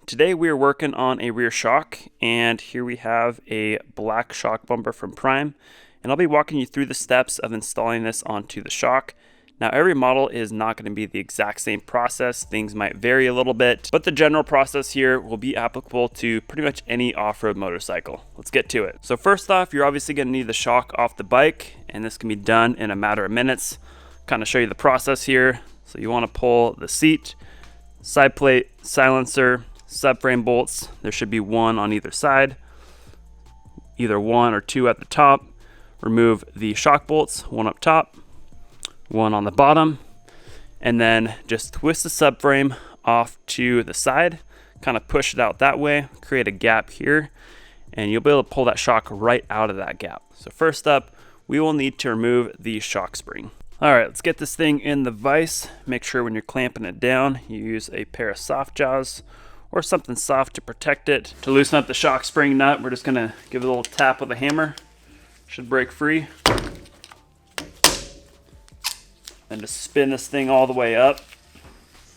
Today we are working on a rear shock, and here we have a black shock bumper from Prime, and I'll be walking you through the steps of installing this onto the shock. Now every model is not going to be the exact same process, things might vary a little bit, but the general process here will be applicable to pretty much any off-road motorcycle. Let's get to it. So first off, you're obviously going to need the shock off the bike, and this can be done in a matter of minutes. Kind of show you the process here. So you want to pull the seat, side plate, silencer, subframe bolts. There should be one on either side, either one or two at the top. Remove the shock bolts, one up top, one on the bottom, and then just twist the subframe off to the side, kind of push it out that way, create a gap here, and you'll be able to pull that shock right out of that gap. So first up, we will need to remove the shock spring. All right, let's get this thing in the vise. Make sure when you're clamping it down, you use a pair of soft jaws or something soft to protect it. To loosen up the shock spring nut, we're just gonna give it a little tap with a hammer. Should break free. And just spin this thing all the way up.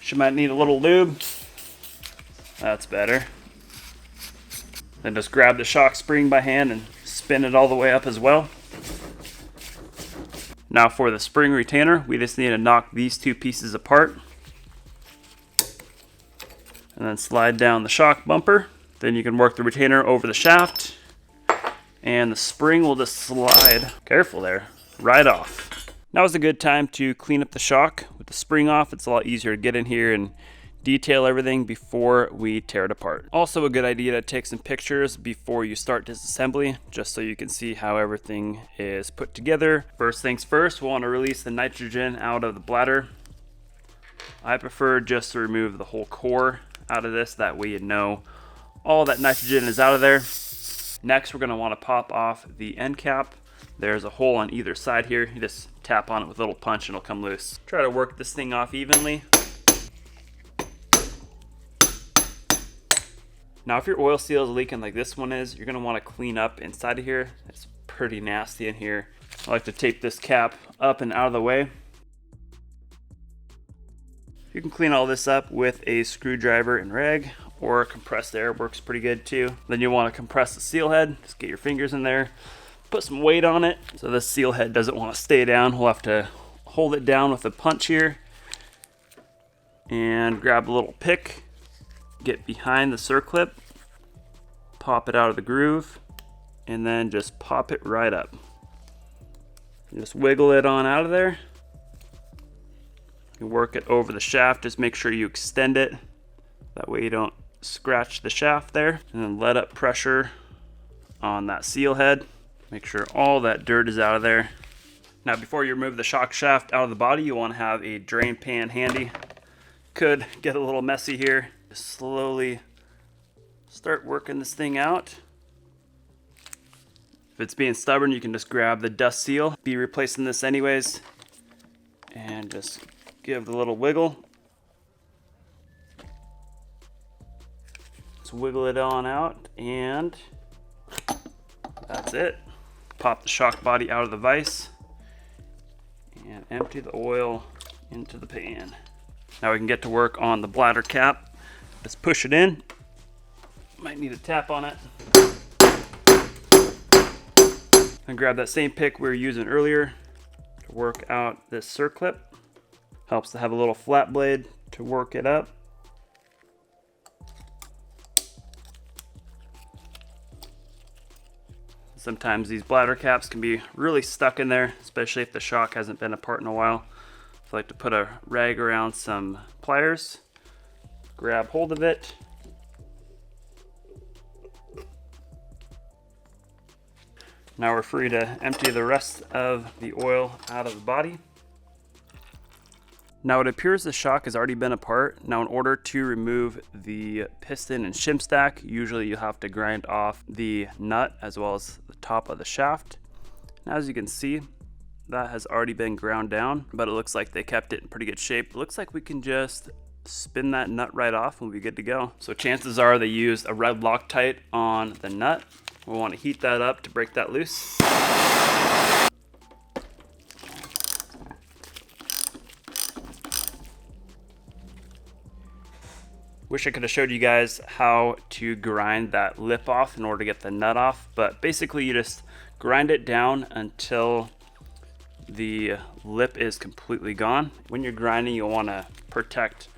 You might need a little lube. That's better. Then just grab the shock spring by hand and spin it all the way up as well. Now for the spring retainer, we just need to knock these two pieces apart. And then slide down the shock bumper. Then you can work the retainer over the shaft. And the spring will just slide, careful there, right off. Now is a good time to clean up the shock. With the spring off, it's a lot easier to get in here and detail everything before we tear it apart. Also a good idea to take some pictures before you start disassembly, just so you can see how everything is put together. First things first, we'll want to release the nitrogen out of the bladder. I prefer just to remove the whole core out of this, that way you know all that nitrogen is out of there. Next, we're going to want to pop off the end cap. There's a hole on either side here. You just tap on it with a little punch and it'll come loose. Try to work this thing off evenly. Now if your oil seal is leaking like this one is, you're going to want to clean up inside of here. It's pretty nasty in here. I like to tape this cap up and out of the way. You can clean all this up with a screwdriver and rag, or compressed air works pretty good too. Then you want to compress the seal head. Just get your fingers in there, put some weight on it. So this seal head doesn't want to stay down. We'll have to hold it down with a punch here. And grab a little pick, get behind the circlip, pop it out of the groove, and then just pop it right up. Just wiggle it on out of there. You work it over the shaft, just make sure you extend it. That way you don't scratch the shaft there. And then let up pressure on that seal head. Make sure all that dirt is out of there. Now before you remove the shock shaft out of the body, you want to have a drain pan handy. Could get a little messy here. Just slowly start working this thing out. If it's being stubborn, you can just grab the dust seal. Be replacing this anyways. And just give it a little wiggle. Just wiggle it on out, and that's it. Pop the shock body out of the vise and empty the oil into the pan. Now we can get to work on the bladder cap. Just push it in. Might need a tap on it. And grab that same pick we were using earlier to work out this circlip. Helps to have a little flat blade to work it up. Sometimes these bladder caps can be really stuck in there, especially if the shock hasn't been apart in a while. I like to put a rag around some pliers, grab hold of it, now we're free to empty the rest of the oil out of the body. Now it appears the shock has already been apart. Now in order to remove the piston and shim stack, usually you have to grind off the nut as well as the top of the shaft. Now as you can see, that has already been ground down, but it looks like they kept it in pretty good shape. It looks like we can just spin that nut right off and we'll be good to go. So chances are they used a red Loctite on the nut. We'll want to heat that up to break that loose. Wish I could have showed you guys how to grind that lip off in order to get the nut off, but basically you just grind it down until the lip is completely gone. When you're grinding, you'll want to protect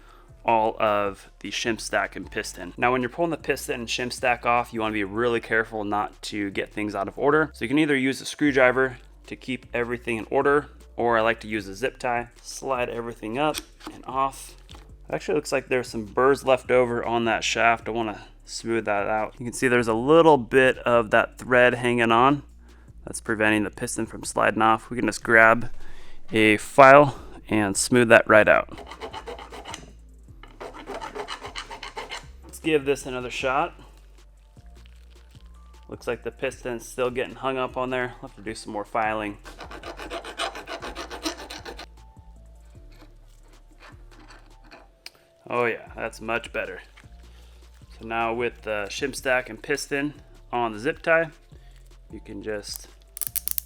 all of the shim stack and piston. Now when you're pulling the piston and shim stack off, you want to be really careful not to get things out of order. So you can either use a screwdriver to keep everything in order, or I like to use a zip tie. Slide everything up and off. It actually looks like there's some burrs left over on that shaft. I want to smooth that out. You can see there's a little bit of that thread hanging on. That's preventing the piston from sliding off. We can just grab a file and smooth that right out. Let's give this another shot. Looks like the piston's still getting hung up on there. I'll have to do some more filing. Oh yeah, that's much better. So now with the shim stack and piston on the zip tie, you can just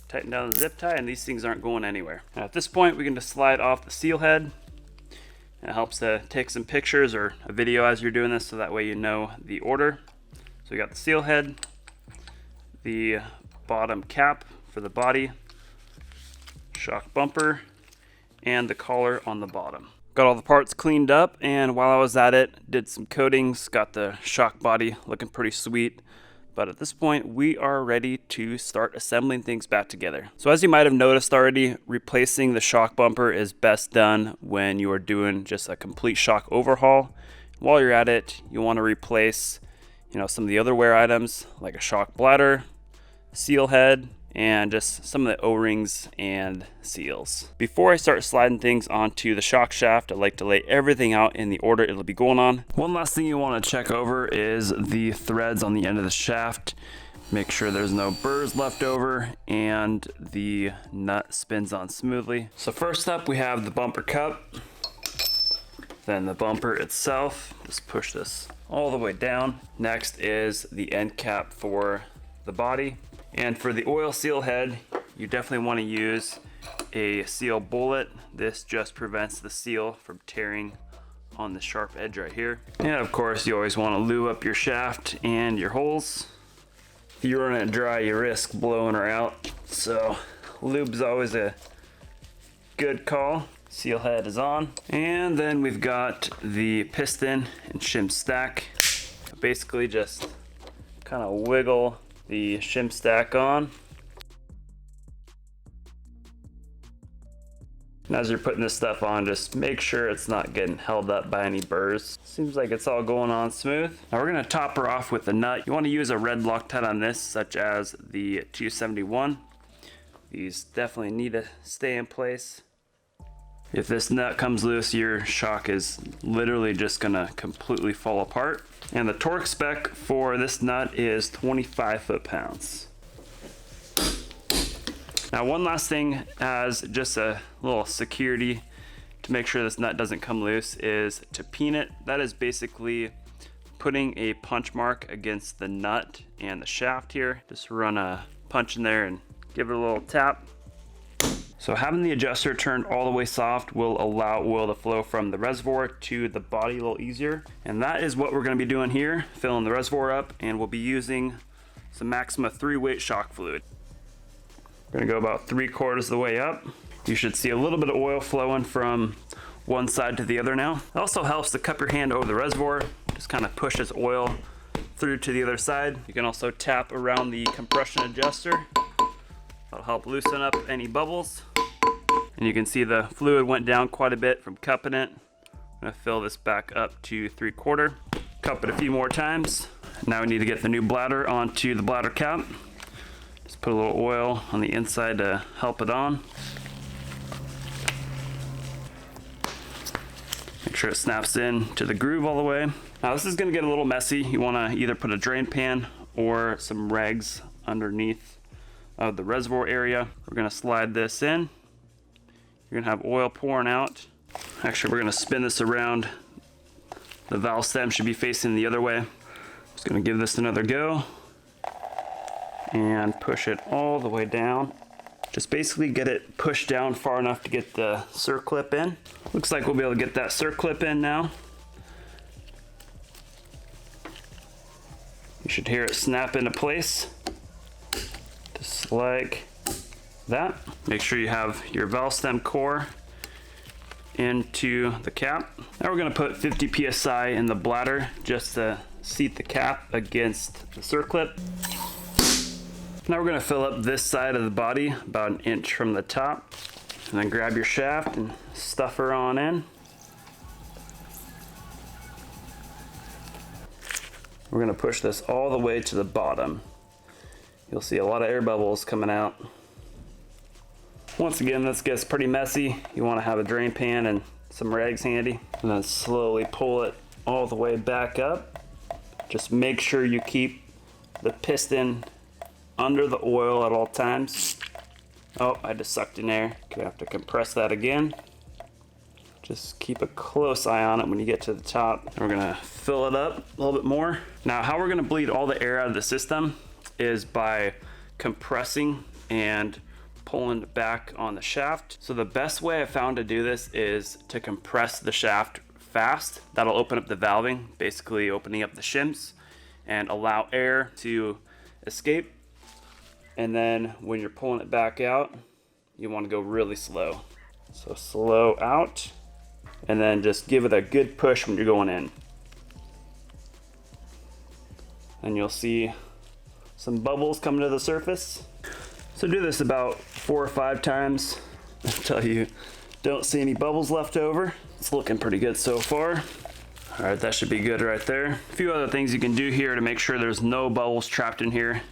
tighten down the zip tie and these things aren't going anywhere. Now at this point, we can just slide off the seal head. It helps to take some pictures or a video as you're doing this, so that way you know the order. So we got the seal head, the bottom cap for the body, shock bumper, and the collar on the bottom. Got all the parts cleaned up, and while I was at it, did some coatings, got the shock body looking pretty sweet. But at this point, we are ready to start assembling things back together. So as you might have noticed already, replacing the shock bumper is best done when you are doing just a complete shock overhaul. While you're at it, you want to replace, some of the other wear items like a shock bladder, seal head, and just some of the O-rings and seals. Before I start sliding things onto the shock shaft, I like to lay everything out in the order it'll be going on. One last thing you want to check over is the threads on the end of the shaft. Make sure there's no burrs left over and the nut spins on smoothly. So first up, we have the bumper cup, then the bumper itself. Just push this all the way down. Next is the end cap for the body. And for the oil seal head, you definitely want to use a seal bullet. This just prevents the seal from tearing on the sharp edge right here. And of course, you always want to lube up your shaft and your holes. If you run it dry, you risk blowing her out. So lube's always a good call. Seal head is on. And then we've got the piston and shim stack. Basically just kind of wiggle the shim stack on. And as you're putting this stuff on, just make sure it's not getting held up by any burrs. Seems like it's all going on smooth. Now we're gonna top her off with a nut. You wanna use a red Loctite on this, such as the 271. These definitely need to stay in place. If this nut comes loose, your shock is literally just gonna completely fall apart. And the torque spec for this nut is 25 foot-pounds. Now one last thing, as just a little security to make sure this nut doesn't come loose, is to peen it. That is basically putting a punch mark against the nut and the shaft here. Just run a punch in there and give it a little tap. So having the adjuster turned all the way soft will allow oil to flow from the reservoir to the body a little easier. And that is what we're going to be doing here, filling the reservoir up, and we'll be using some Maxima 3-weight shock fluid. We're going to go about 3/4 of the way up. You should see a little bit of oil flowing from one side to the other now. It also helps to cup your hand over the reservoir, just kind of pushes oil through to the other side. You can also tap around the compression adjuster. That'll help loosen up any bubbles. And you can see the fluid went down quite a bit from cupping it. I'm gonna fill this back up to 3/4. Cup it a few more times. Now we need to get the new bladder onto the bladder cap. Just put a little oil on the inside to help it on. Make sure it snaps in to the groove all the way. Now this is gonna get a little messy. You wanna either put a drain pan or some rags underneath of the reservoir area. We're gonna slide this in. You're gonna have oil pouring out. Actually, we're gonna spin this around. The valve stem should be facing the other way. Just gonna give this another go and push it all the way down. Just basically get it pushed down far enough to get the circlip in. Looks like we'll be able to get that circlip in now. You should hear it snap into place, just like that. Make sure you have your valve stem core into the cap. Now we're gonna put 50 PSI in the bladder just to seat the cap against the circlip. Now we're gonna fill up this side of the body about an inch from the top, and then grab your shaft and stuff her on in. We're gonna push this all the way to the bottom. You'll see a lot of air bubbles coming out. Once again, this gets pretty messy. You wanna have a drain pan and some rags handy, and then slowly pull it all the way back up. Just make sure you keep the piston under the oil at all times. Oh, I just sucked in air. Gonna have to compress that again. Just keep a close eye on it when you get to the top. And we're gonna fill it up a little bit more. Now, how we're gonna bleed all the air out of the system is by compressing and pulling back on the shaft. So the best way I found to do this is to compress the shaft fast. That'll open up the valving, basically opening up the shims and allow air to escape. And then when you're pulling it back out, you want to go really slow. So slow out, and then just give it a good push when you're going in. And you'll see some bubbles coming to the surface. So do this about 4 or 5 times until you don't see any bubbles left over. It's looking pretty good so far. All right, that should be good right there. A few other things you can do here to make sure there's no bubbles trapped in here.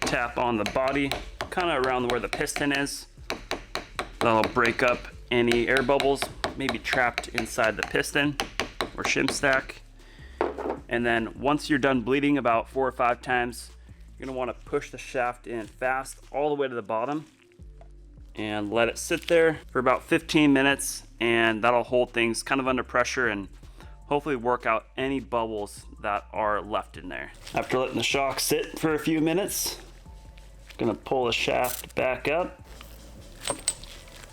Tap on the body, kind of around where the piston is. That'll break up any air bubbles maybe trapped inside the piston or shim stack. And then once you're done bleeding about 4 or 5 times, you're gonna wanna push the shaft in fast all the way to the bottom and let it sit there for about 15 minutes, and that'll hold things kind of under pressure and hopefully work out any bubbles that are left in there. After letting the shock sit for a few minutes, gonna pull the shaft back up,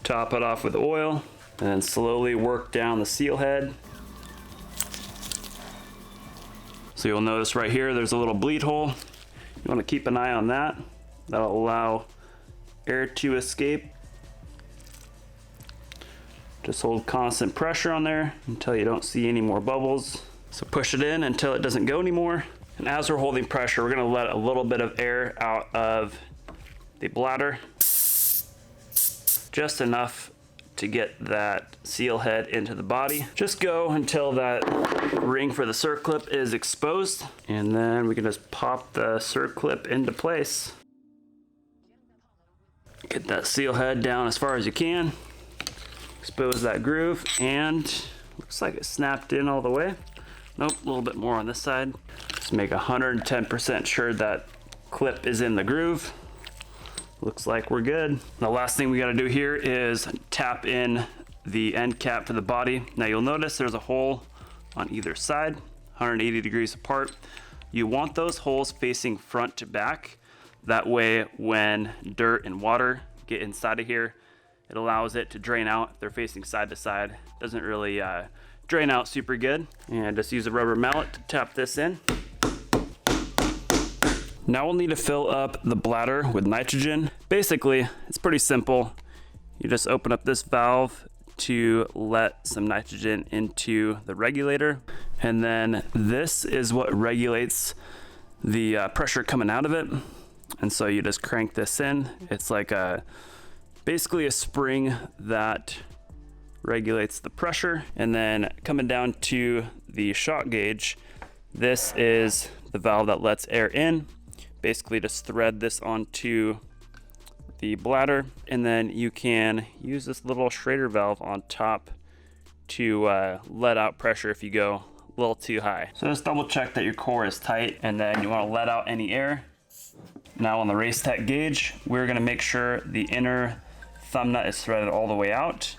top it off with oil, and then slowly work down the seal head. So you'll notice right here, there's a little bleed hole. You wanna keep an eye on that. That'll allow air to escape. Just hold constant pressure on there until you don't see any more bubbles. So push it in until it doesn't go anymore. And as we're holding pressure, we're gonna let a little bit of air out of the bladder, just enough to get that seal head into the body. Just go until that ring for the circlip is exposed, and then we can just pop the circlip into place. Get that seal head down as far as you can, expose that groove, and looks like it snapped in all the way. Nope, a little bit more on this side. Just make 110% sure that clip is in the groove. Looks like we're good. The last thing we gotta do here is tap in the end cap for the body. Now you'll notice there's a hole on either side, 180 degrees apart. You want those holes facing front to back. That way when dirt and water get inside of here, it allows it to drain out. If they're facing side to side, doesn't really drain out super good. And just use a rubber mallet to tap this in. Now we'll need to fill up the bladder with nitrogen. Basically, it's pretty simple. You just open up this valve to let some nitrogen into the regulator. And then this is what regulates the pressure coming out of it. And so you just crank this in. It's like basically a spring that regulates the pressure. And then coming down to the shock gauge, this is the valve that lets air in. Basically just thread this onto the bladder, and then you can use this little Schrader valve on top to let out pressure if you go a little too high. So just double check that your core is tight, and then you want to let out any air. Now on the Race Tech gauge, we're going to make sure the inner thumb nut is threaded all the way out.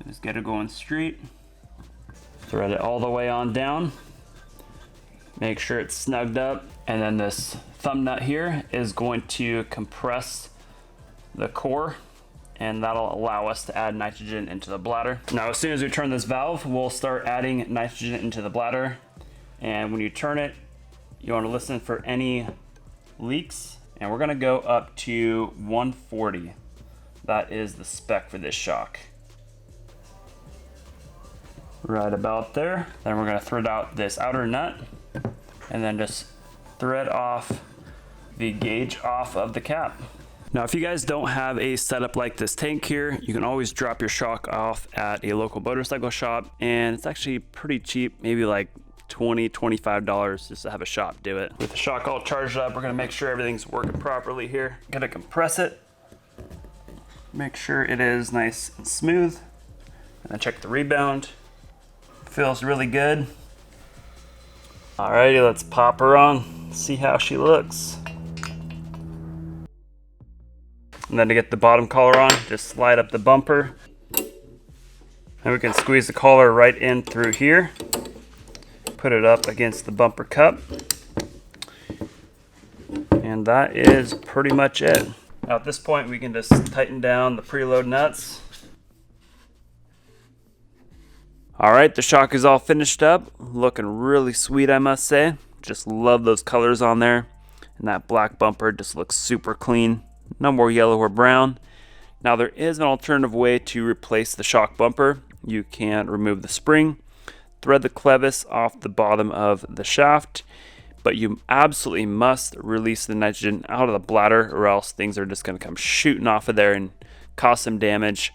Just get it going straight. Thread it all the way on down. Make sure it's snugged up, and then this thumb nut here is going to compress the core, and that'll allow us to add nitrogen into the bladder. Now as soon as we turn this valve, we'll start adding nitrogen into the bladder, and when you turn it, You want to listen for any leaks, and we're going to go up to 140. That is the spec for this shock. Right about there. Then we're going to thread out this outer nut and then just thread off the gauge off of the cap. Now, if you guys don't have a setup like this tank here, you can always drop your shock off at a local motorcycle shop, and it's actually pretty cheap, maybe like $20, $25 just to have a shop do it. With the shock all charged up, we're gonna make sure everything's working properly here. Gonna compress it, make sure it is nice and smooth, and then check the rebound. Feels really good. Alrighty, let's pop her on, see how she looks. And then to get the bottom collar on, just slide up the bumper. And we can squeeze the collar right in through here. Put it up against the bumper cup. And that is pretty much it. Now at this point, we can just tighten down the preload nuts. All right, the shock is all finished up. Looking really sweet, I must say. Just love those colors on there. And that black bumper just looks super clean. No more yellow or brown. Now there is an alternative way to replace the shock bumper. You can remove the spring, thread the clevis off the bottom of the shaft, but you absolutely must release the nitrogen out of the bladder, or else things are just going to come shooting off of there and cause some damage.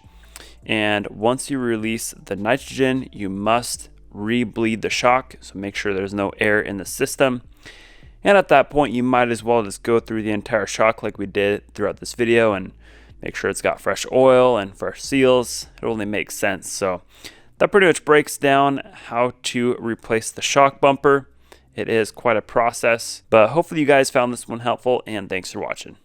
And once you release the nitrogen, you must re-bleed the shock, so make sure there's no air in the system. And at that point, you might as well just go through the entire shock like we did throughout this video and make sure it's got fresh oil and fresh seals. It only makes sense. So that pretty much breaks down how to replace the shock bumper. It is quite a process, but hopefully you guys found this one helpful, and thanks for watching.